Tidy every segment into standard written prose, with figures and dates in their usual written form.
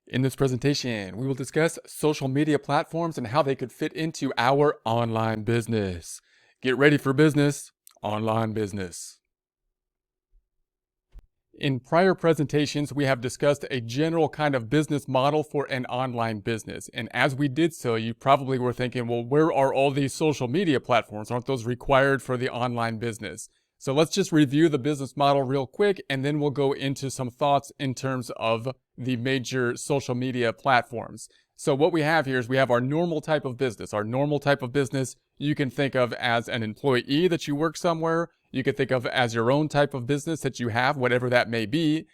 In this presentation, we will discuss social media platforms and how they could fit into our online business. Get ready for business, online business. In prior presentations, we have discussed a general kind of business model for an online business. And as we did so, you probably were thinking, well, where are all these social media platforms? Aren't those required for the online business? So let's just review the business model real quick, and then we'll go into some thoughts in terms of the major social media platforms. So what we have here is we have our normal type of business. Our normal type of business you can think of as an employee that you work somewhere. You could think of as your own type of business that you have, whatever that may be.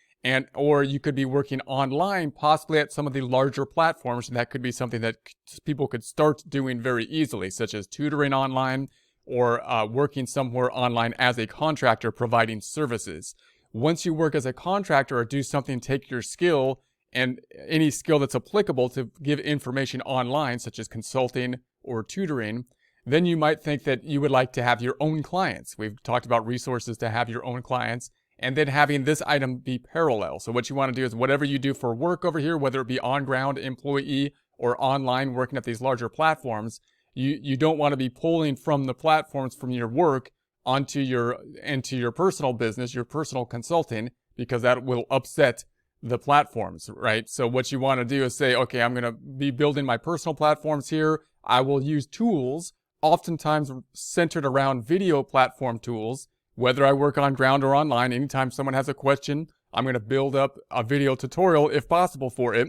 Or you could be working online, possibly at some of the larger platforms. And that could be something that people could start doing very easily, such as tutoring online, or working somewhere online as a contractor providing services. Once you work as a contractor or do something, take your skill and any skill that's applicable to give information online, such as consulting or tutoring, then you might think that you would like to have your own clients. We've talked about resources to have your own clients, and then having this item be parallel. So what you want to do is whatever you do for work over here, whether it be on-ground employee or online working at these larger platforms, you don't want to be pulling from the platforms from your work into your personal business, your personal consulting, because that will upset the platforms, right? So what you want to do is say, okay, I'm going to be building my personal platforms here. I will use tools, oftentimes centered around video platform tools, whether I work on ground or online. Anytime someone has a question, I'm going to build up a video tutorial if possible for it.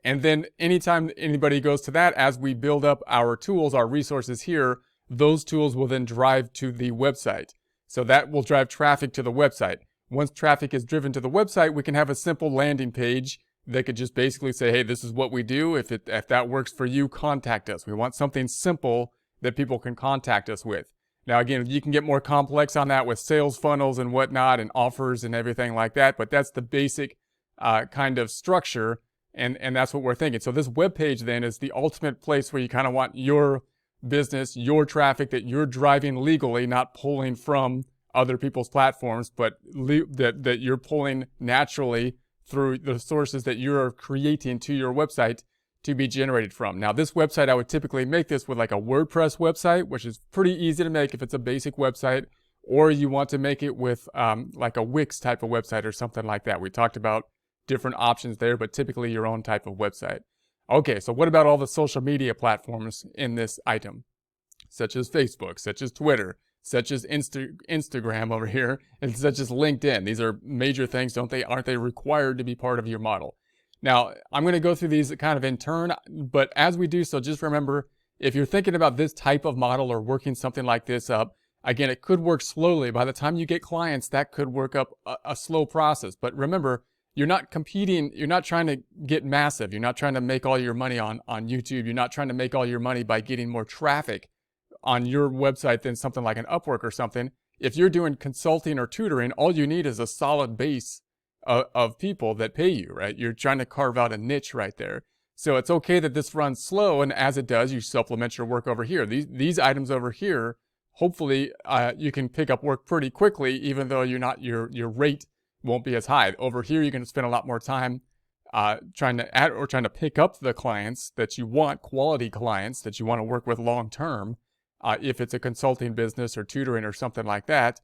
And then anytime anybody goes to that, as we build up our tools, our resources here, those tools will then drive to the website. So that will drive traffic to the website. Once traffic is driven to the website, we can have a simple landing page that could just basically say, hey, this is what we do. If that works for you, contact us. We want something simple that people can contact us with. Now, again, you can get more complex on that with sales funnels and whatnot and offers and everything like that, but that's the basic kind of structure. And that's what we're thinking. So this web page then is the ultimate place where you kind of want your business, your traffic that you're driving legally, not pulling from other people's platforms, but that you're pulling naturally through the sources that you're creating to your website to be generated from. Now, this website, I would typically make this with like a WordPress website, which is pretty easy to make if it's a basic website, or you want to make it with like a Wix type of website or something like that. We talked about different options there, but typically your own type of website. Okay, so what about all the social media platforms in this item? Such as Facebook, such as Twitter, such as Instagram over here, and such as LinkedIn. These are major things, aren't they required to be part of your model? Now, I'm going to go through these kind of in turn, but as we do so, just remember, if you're thinking about this type of model or working something like this up, again, it could work slowly. By the time you get clients, that could work up a slow process. But remember, you're not competing, you're not trying to get massive. You're not trying to make all your money on YouTube. You're not trying to make all your money by getting more traffic on your website than something like an Upwork or something. If you're doing consulting or tutoring, all you need is a solid base of people that pay you, right? You're trying to carve out a niche right there. So it's okay that this runs slow, and as it does, you supplement your work over here. These items over here, hopefully you can pick up work pretty quickly, even though your rate won't be as high. Over here, you're going to spend a lot more time trying to pick up the clients that you want, quality clients that you want to work with long term, if it's a consulting business or tutoring or something like that.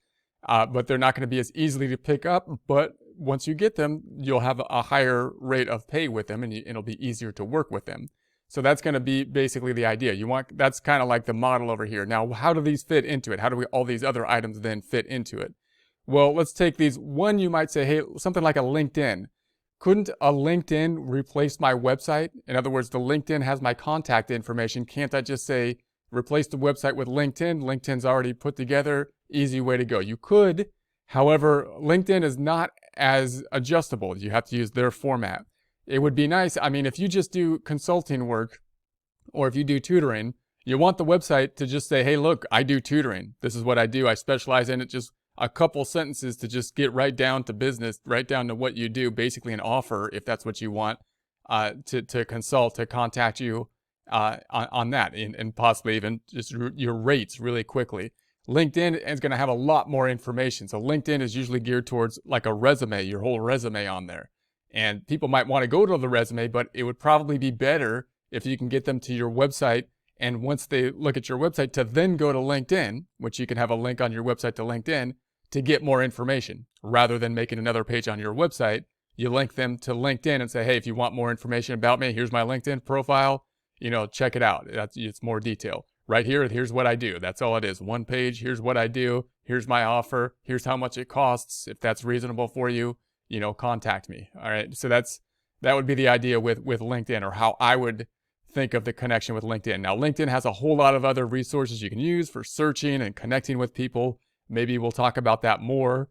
But they're not going to be as easily to pick up. But once you get them, you'll have a higher rate of pay with them, and it'll be easier to work with them. So that's going to be basically the idea. That's kind of like the model over here. Now, how do these fit into it? How do all these other items then fit into it? Well, let's take these. One, you might say, hey, something like a LinkedIn. Couldn't a LinkedIn replace my website? In other words, the LinkedIn has my contact information. Can't I just say, replace the website with LinkedIn? LinkedIn's already put together. Easy way to go. You could. However, LinkedIn is not as adjustable. You have to use their format. It would be nice. I mean, if you just do consulting work or if you do tutoring, you want the website to just say, hey, look, I do tutoring. This is what I do. I specialize in it. Just a couple sentences to just get right down to business, right down to what you do, basically an offer, if that's what you want, to consult, to contact you on that, and possibly even just your rates really quickly. LinkedIn is going to have a lot more information. So LinkedIn is usually geared towards like a resume, your whole resume on there. And people might want to go to the resume, but it would probably be better if you can get them to your website. And once they look at your website, to then go to LinkedIn, which you can have a link on your website to LinkedIn to get more information. Rather than making another page on your website, you link them to LinkedIn and say, hey, if you want more information about me, here's my LinkedIn profile, check it out. It's more detail. Right here, here's what I do. That's all it is. One page, here's what I do. Here's my offer. Here's how much it costs. If that's reasonable for you, contact me. All right. So that would be the idea with LinkedIn, or how I would think of the connection with LinkedIn. Now, LinkedIn has a whole lot of other resources you can use for searching and connecting with people. Maybe we'll talk about that more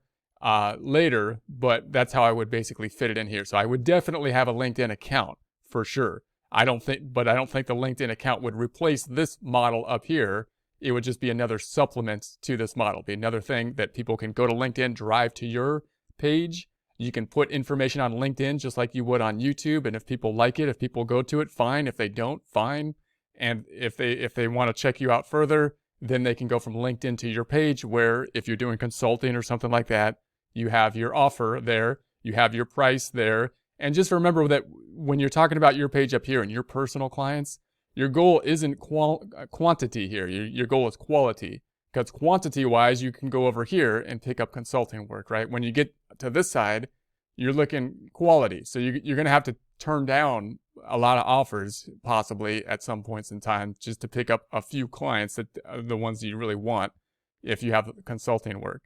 later, but that's how I would basically fit it in here. So I would definitely have a LinkedIn account for sure. I don't think the LinkedIn account would replace this model up here. It would just be another supplement to this model, be another thing that people can go to LinkedIn, drive to your page. You can put information on LinkedIn just like you would on YouTube. And if people like it, if people go to it, fine. If they don't, fine. And if they want to check you out further, then they can go from LinkedIn to your page, where if you're doing consulting or something like that, you have your offer there, you have your price there. And just remember that when you're talking about your page up here and your personal clients, your goal isn't quantity here. Your goal is quality. Because quantity-wise, you can go over here and pick up consulting work, right? When you get to this side, you're looking quality. So you're going to have to turn down a lot of offers, possibly at some points in time, just to pick up a few clients that are the ones that you really want if you have consulting work.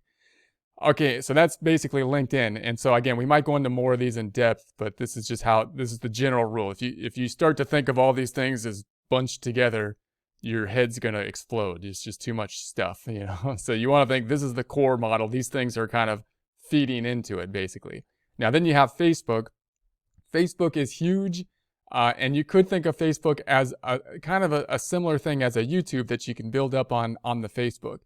Okay, so that's basically LinkedIn. And so again, we might go into more of these in depth, but this is the general rule. If you start to think of all these things as bunched together, your head's going to explode. It's just too much stuff, So you want to think this is the core model. These things are kind of feeding into it, basically. Now, then you have Facebook. Facebook is huge, and you could think of Facebook as a kind of a similar thing as a YouTube that you can build up on the Facebook.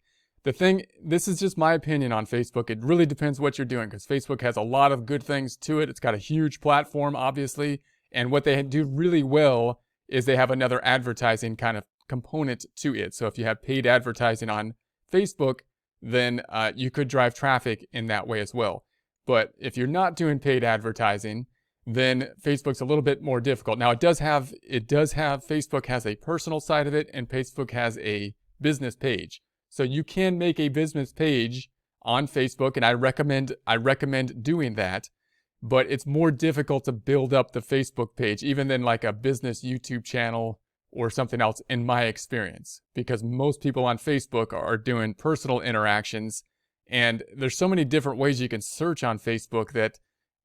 This is just my opinion on Facebook. It really depends what you're doing, because Facebook has a lot of good things to it. It's got a huge platform, obviously, and what they do really well is they have another advertising kind of component to it. So if you have paid advertising on Facebook, then you could drive traffic in that way as well. But if you're not doing paid advertising, then Facebook's a little bit more difficult. Now, Facebook has a personal side of it, and Facebook has a business page. So you can make a business page on Facebook, and I recommend doing that. But it's more difficult to build up the Facebook page, even than like a business YouTube channel or something else, in my experience, because most people on Facebook are doing personal interactions, and there's so many different ways you can search on Facebook that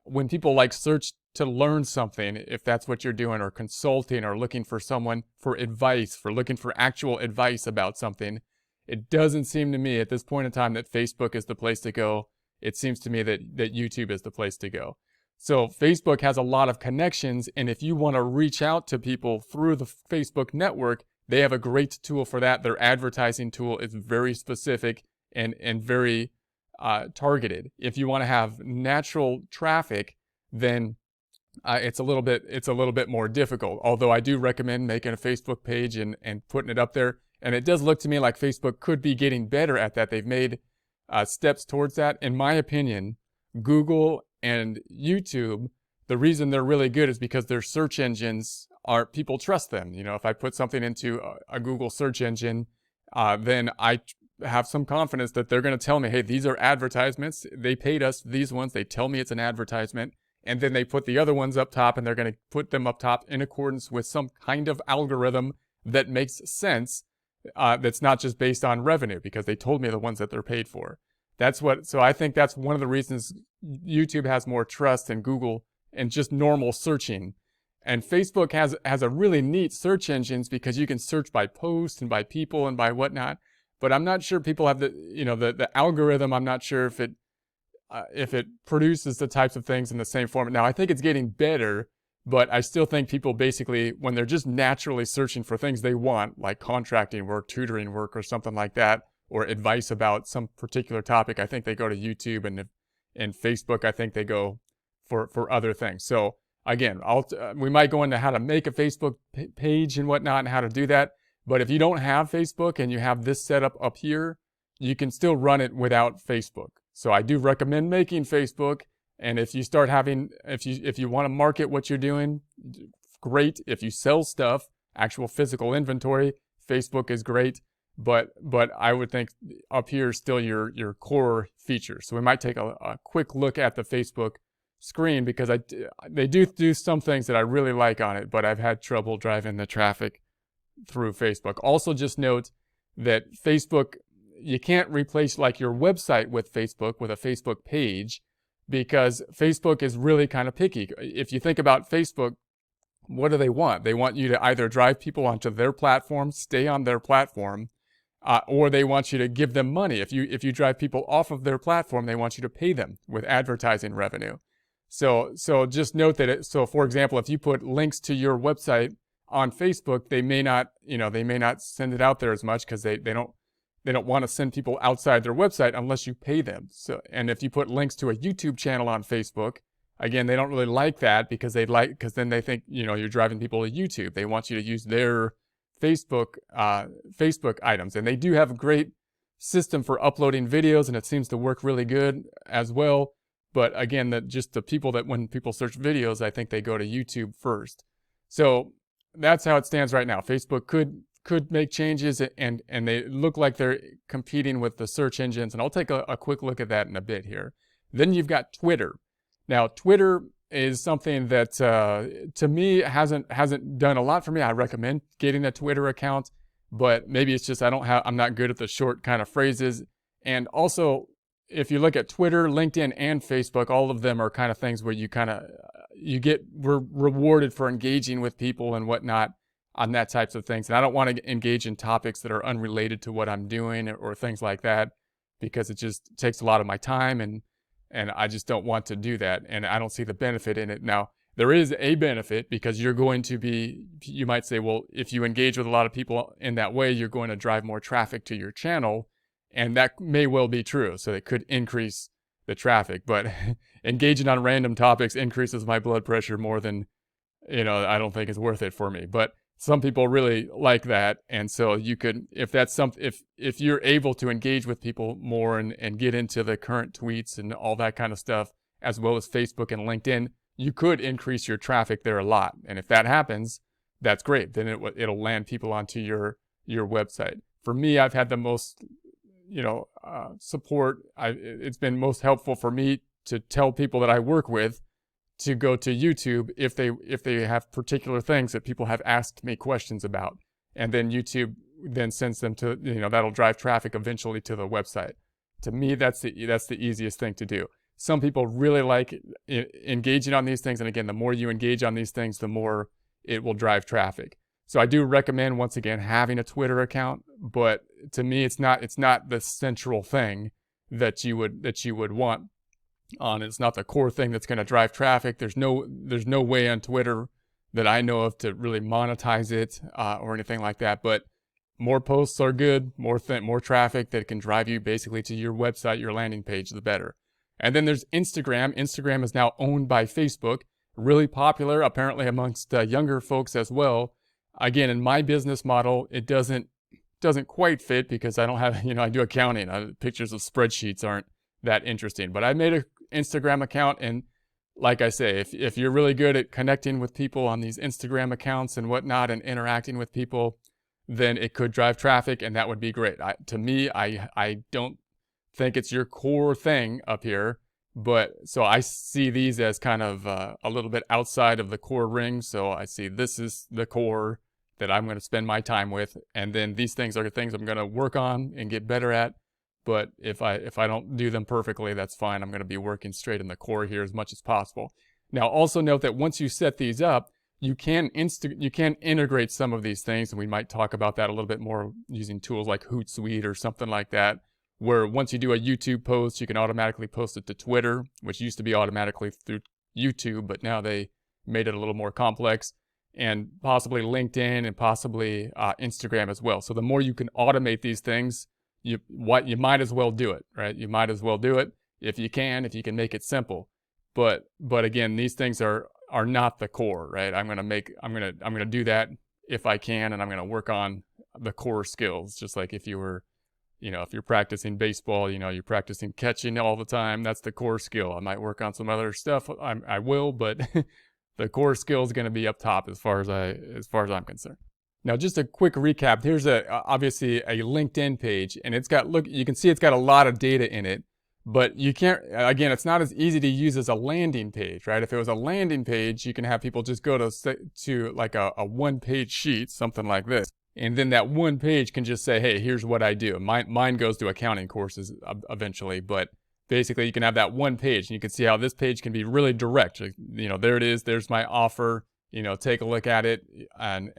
when people search to learn something, if that's what you're doing, or consulting, or looking for someone for advice, looking for actual advice about something, it doesn't seem to me at this point in time that Facebook is the place to go. It seems to me that YouTube is the place to go. So Facebook has a lot of connections, and if you want to reach out to people through the Facebook network, they have a great tool for that. Their advertising tool is very specific and very targeted. If you want to have natural traffic, then it's a little bit more difficult. Although I do recommend making a Facebook page and putting it up there. And it does look to me like Facebook could be getting better at that. They've made steps towards that. In my opinion, Google and YouTube, the reason they're really good is because their search engines people trust them. If I put something into a Google search engine, then I have some confidence that they're going to tell me, hey, these are advertisements. They paid us these ones. They tell me it's an advertisement. And then they put the other ones up top, and they're going to put them up top in accordance with some kind of algorithm that makes sense. That's not just based on revenue, because they told me the ones that they're paid for. So I think that's one of the reasons YouTube has more trust than Google and just normal searching. And Facebook has a really neat search engines, because you can search by post and by people and by whatnot. But I'm not sure people have the algorithm. I'm not sure if it produces the types of things in the same format. Now, I think it's getting better, but I still think people basically, when they're just naturally searching for things they want, like contracting work, tutoring work, or something like that, or advice about some particular topic, I think they go to YouTube, and Facebook, I think they go for other things. So again, we might go into how to make a Facebook page and whatnot, and how to do that. But if you don't have Facebook and you have this setup up here, you can still run it without Facebook. So I do recommend making Facebook And if you start having, if you want to market what you're doing, great. If you sell stuff, actual physical inventory, Facebook is great. But I would think up here is still your core feature. So we might take a quick look at the Facebook screen, because they do some things that I really like on it, but I've had trouble driving the traffic through Facebook. Also, just note that Facebook, you can't replace like your website with Facebook with a Facebook page, because Facebook is really kind of picky. If you think about Facebook, what do they want? They want you to either drive people onto their platform, stay on their platform, or they want you to give them money. If you drive people off of their platform, they want you to pay them with advertising revenue. So just note that so for example, if you put links to your website on Facebook, they may not send it out there as much, because they don't want to send people outside their website unless you pay them. So, and if you put links to a YouTube channel on Facebook, again, they don't really like that, because then they think, you're driving people to YouTube. They want you to use their Facebook items, and they do have a great system for uploading videos, and it seems to work really good as well. But again, just the people that when people search videos, I think they go to YouTube first. So that's how it stands right now. Facebook could make changes, and they look like they're competing with the search engines. And I'll take a quick look at that in a bit here. Then you've got Twitter. Now, Twitter is something that to me hasn't done a lot for me. I recommend getting a Twitter account, but maybe it's just I'm not good at the short kind of phrases. And also, if you look at Twitter, LinkedIn, and Facebook, all of them are kind of things where we're rewarded for engaging with people and whatnot on that types of things. And I don't want to engage in topics that are unrelated to what I'm doing or things like that, because it just takes a lot of my time, and I just don't want to do that. And I don't see the benefit in it. Now, there is a benefit, because you might say, well, if you engage with a lot of people in that way, you're going to drive more traffic to your channel. And that may well be true. So it could increase the traffic, but engaging on random topics increases my blood pressure more than, I don't think it's worth it for me. But some people really like that. And so you could, if you're able to engage with people more and get into the current tweets and all that kind of stuff, as well as Facebook and LinkedIn, you could increase your traffic there a lot. And if that happens, that's great. Then it'll land people onto your website. For me, I've had the most support. It's been most helpful for me to tell people that I work with to go to YouTube if they have particular things that people have asked me questions about, and then YouTube then sends them to, that'll drive traffic eventually to the website. To me, that's the easiest thing to do. Some people really like engaging on these things, and again, the more you engage on these things, the more it will drive traffic. So I do recommend, once again, having a Twitter account, but to me, it's not the central thing that you would want on. It's not the core thing that's going to drive traffic. There's no way on Twitter that I know of to really monetize it or anything like that. But more posts are good, more traffic that can drive you basically to your website, your landing page, the better. And then there's Instagram. Instagram is now owned by Facebook, really popular apparently amongst younger folks as well. Again, in my business model, it doesn't quite fit, because I don't have, I do accounting. Pictures of spreadsheets aren't that interesting. But I made an Instagram account, and like I say, if you're really good at connecting with people on these Instagram accounts and whatnot, and interacting with people, then it could drive traffic, and that would be great. To me, I don't think it's your core thing up here, but so I see these as kind of a little bit outside of the core ring. So I see this is the core that I'm going to spend my time with, and then these things are things I'm going to work on and get better at. But if I don't do them perfectly, that's fine. I'm going to be working straight in the core here as much as possible. Now, also note that once you set these up, you can integrate some of these things, and we might talk about that a little bit more using tools like Hootsuite or something like that, where once you do a YouTube post, you can automatically post it to Twitter, which used to be automatically through YouTube, but now they made it a little more complex, and possibly LinkedIn and possibly Instagram as well. So the more you can automate these things, you might as well do it, right? You might as well do it if you can make it simple. But again, these things are not the core, right? I'm gonna do that if I can, and I'm gonna work on the core skills, just like if you were, you know, if you're practicing baseball, you know, you're practicing catching all the time. That's the core skill. I might work on some other stuff. I will, but the core skill is going to be up top as far as I'm concerned. Now, just a quick recap. Here's obviously a LinkedIn page, and it's got, look, you can see it's got a lot of data in it, but you can't, again, it's not as easy to use as a landing page, right? If it was a landing page, you can have people just go to like a one-page sheet, something like this. And then that one page can just say, hey, here's what I do. Mine goes to accounting courses eventually, but basically you can have that one page, and you can see how this page can be really direct. You know, there it is. There's my offer. You know, take a look at it, and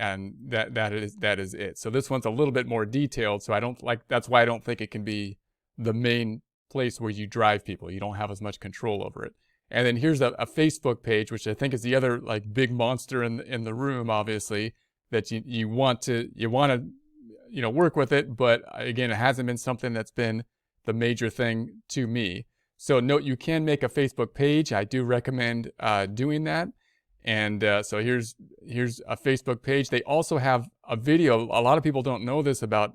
that is it. So this one's a little bit more detailed. So that's why I don't think it can be the main place where you drive people. You don't have as much control over it. And then here's a Facebook page, which I think is the other like big monster in the room, obviously, that you want to you know, work with it. But again, it hasn't been something that's been the major thing to me. So note, you can make a Facebook page. I do recommend doing that. And so here's a Facebook page. They also have a video. A lot of people don't know this about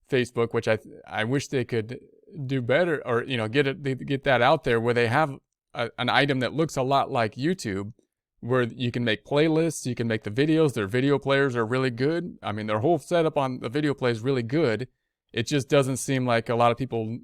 Facebook, which I wish they could do better, or you know, get that out there, where they have an item that looks a lot like YouTube, where you can make playlists, you can make the videos. Their video players are really good. I mean, their whole setup on the video play is really good. It just doesn't seem like a lot of people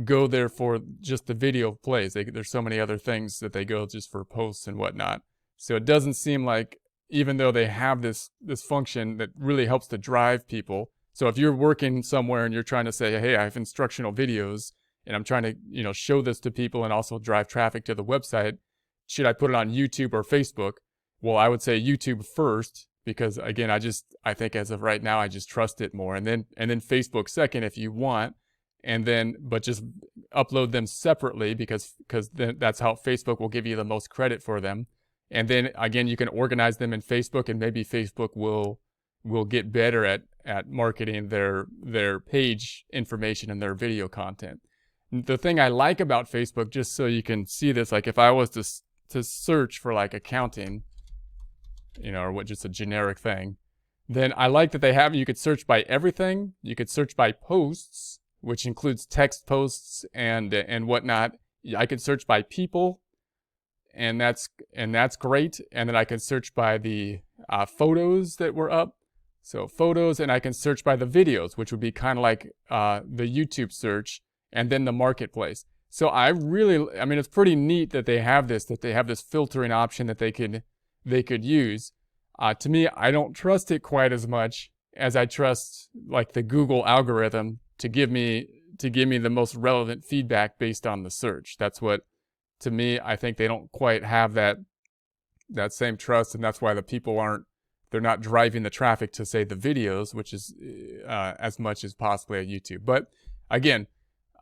go there for just the video plays. There's so many other things that they go just for posts and whatnot. So it doesn't seem like, even though they have this function that really helps to drive people. So if you're working somewhere and you're trying to say, hey, I have instructional videos and I'm trying to, you know, show this to people and also drive traffic to the website, should I put it on YouTube or Facebook? Well, I would say YouTube first, because again, I think as of right now, I just trust it more. And then Facebook second if you want, but just upload them separately, because then that's how Facebook will give you the most credit for them. And then again, you can organize them in Facebook, and maybe Facebook will get better at marketing their page information and their video content. The thing I like about Facebook, just so you can see this, like if I was to search for like accounting, you know, or just a generic thing, then I like that you could search by everything. You could search by posts, which includes text posts and whatnot. I could search by people. And that's great. And then I can search by the photos that were up. So photos, and I can search by the videos, which would be kind of like the YouTube search, and then the marketplace. So I mean, it's pretty neat that they have this filtering option that they could use. To me, I don't trust it quite as much as I trust like the Google algorithm to give me the most relevant feedback based on the search. That's what, to me, I think they don't quite have that same trust, and that's why the people they're not driving the traffic to, say, the videos, which is as much as possibly at YouTube. But again,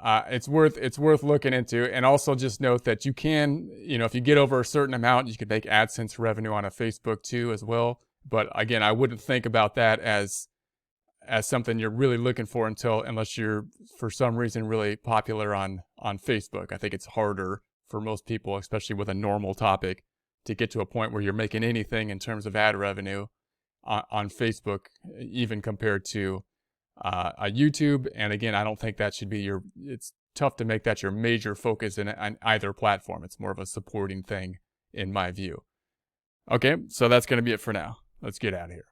it's worth looking into. And also just note that you can, you know, if you get over a certain amount, you could make AdSense revenue on a Facebook too as well. But again, I wouldn't think about that as something you're really looking for unless you're for some reason really popular on Facebook. I think it's harder for most people, especially with a normal topic, to get to a point where you're making anything in terms of ad revenue on Facebook, even compared to a YouTube. And again, I don't think that should be it's tough to make that your major focus on either platform. It's more of a supporting thing in my view. Okay, so that's going to be it for now. Let's get out of here.